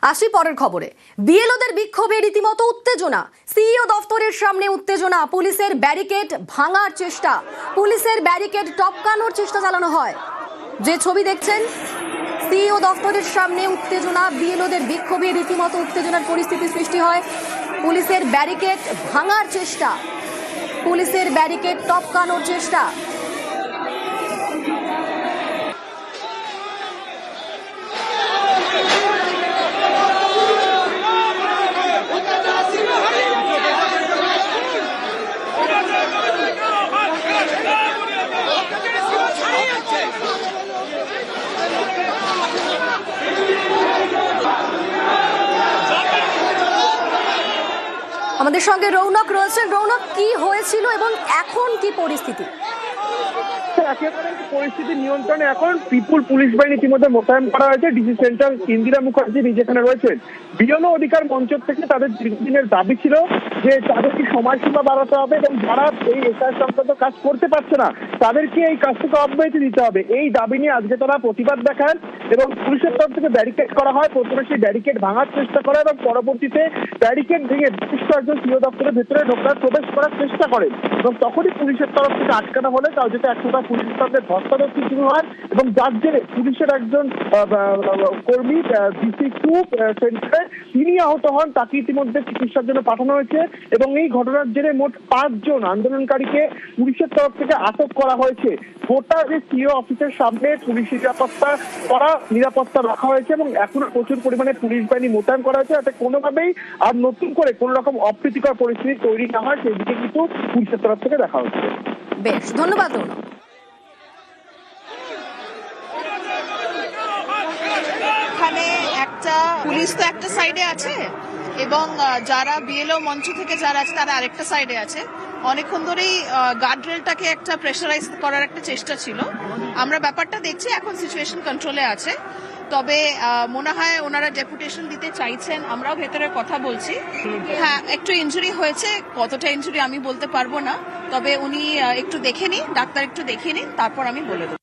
আসি পরের খবরে। বিএলওদের বিক্ষোভে রীতিমতো উত্তেজনা। সিইও দফতরের সামনে উত্তেজনা, পুলিশের ব্যারিকেড ভাঙার চেষ্টা, পুলিশের ব্যারিকেড টপকানোর চেষ্টা চালানো হয়। যে ছবি দেখছেন, সিইও দফতরের সামনে উত্তেজনা, বিএলওদের বিক্ষোভে রীতিমতো উত্তেজনার পরিস্থিতি সৃষ্টি হয়। পুলিশের ব্যারিকেড ভাঙার চেষ্টা, পুলিশের ব্যারিকেড টপকানোর চেষ্টা। আমাদের সঙ্গে রৌনক রয়েছেন। রৌনক, কি হয়েছিল এবং এখন কি পরিস্থিতি? একেবারে পরিস্থিতি নিয়ন্ত্রণে এখন পিপুল পুলিশ বাহিনী ইতিমধ্যে মোতায়েন করা হয়েছে। ডিসি সেন্টার ইন্দিরা মুখার্জি যেখানে রয়েছেন, বিএলও অধিকার মঞ্চ থেকে তাদের দীর্ঘদিনের দাবি ছিল যে তাদেরকে সময়সীমা বাড়াতে হবে এবং যারা এই এসআই সংক্রান্ত কাজ করতে পারছে না তাদেরকে এই কাজ থেকে অব্যাহতি দিতে হবে। এই দাবি নিয়ে আজকে তারা প্রতিবাদ দেখান এবং পুলিশের তরফ থেকে ব্যারিকেড করা হয়। প্রথমে সেই ব্যারিকেড ভাঙার চেষ্টা করে এবং পরবর্তীতে ব্যারিকেড ভেঙে বিশিষ্ট একজন সিও দপ্তরের ভেতরে প্রবেশ করার চেষ্টা করেন এবং তখনই পুলিশের তরফ থেকে আটকানো হলে তাও যেটা একশোটা পুলিশের তরফে ধস্তাধস্তি শুরু হয় এবং যার জেরে পুলিশের একজন কর্মী ডিসি2 সেন্টারে তিনি আহত হন। তাকে ইতিমধ্যে চিকিৎসার জন্য পাঠানো হয়েছে এবং এই ঘটনার জেরে মোট 5 জন আন্দোলনকারীকে পুলিশের তরফ থেকে আটক করা হয়েছে। গোটা যে সিও অফিসের সামনে পুলিশ নিরাপত্তা রাখা হয়েছে এবং এখনো প্রচুর পরিমাণে পুলিশ বাহিনী মোতায়েন করা হয়েছে যাতে কোনোভাবেই আর নতুন করে কোনো রকম অপ্রীতিকর পরিস্থিতি তৈরি না হয় সেই দিকে কিন্তু পুলিশের তরফ থেকে দেখা হচ্ছে। বেশ, ধন্যবাদ রৌনক। এখানে একটা পুলিশ তো একটা সাইডে আছে এবং যারা বিএলও মঞ্চ থেকে যারা আছে তারা আরেকটা সাইডে আছে। অনেকক্ষণ ধরেই গার্ডরেলটাকে একটা প্রেশারাইজ করার একটা চেষ্টা ছিল। আমরা ব্যাপারটা দেখছি, এখন সিচুয়েশন কন্ট্রোলে আছে। তবে মনে হয় ওনারা ডেপুটেশন দিতে চাইছেন, আমরাও ভেতরে কথা বলছি। হ্যাঁ, একটু ইনজুরি হয়েছে, কতটা ইনজুরি আমি বলতে পারবো না, তবে উনি একটু দেখে নিন, ডাক্তার একটু দেখে নিন, তারপর আমি বলে দেবো।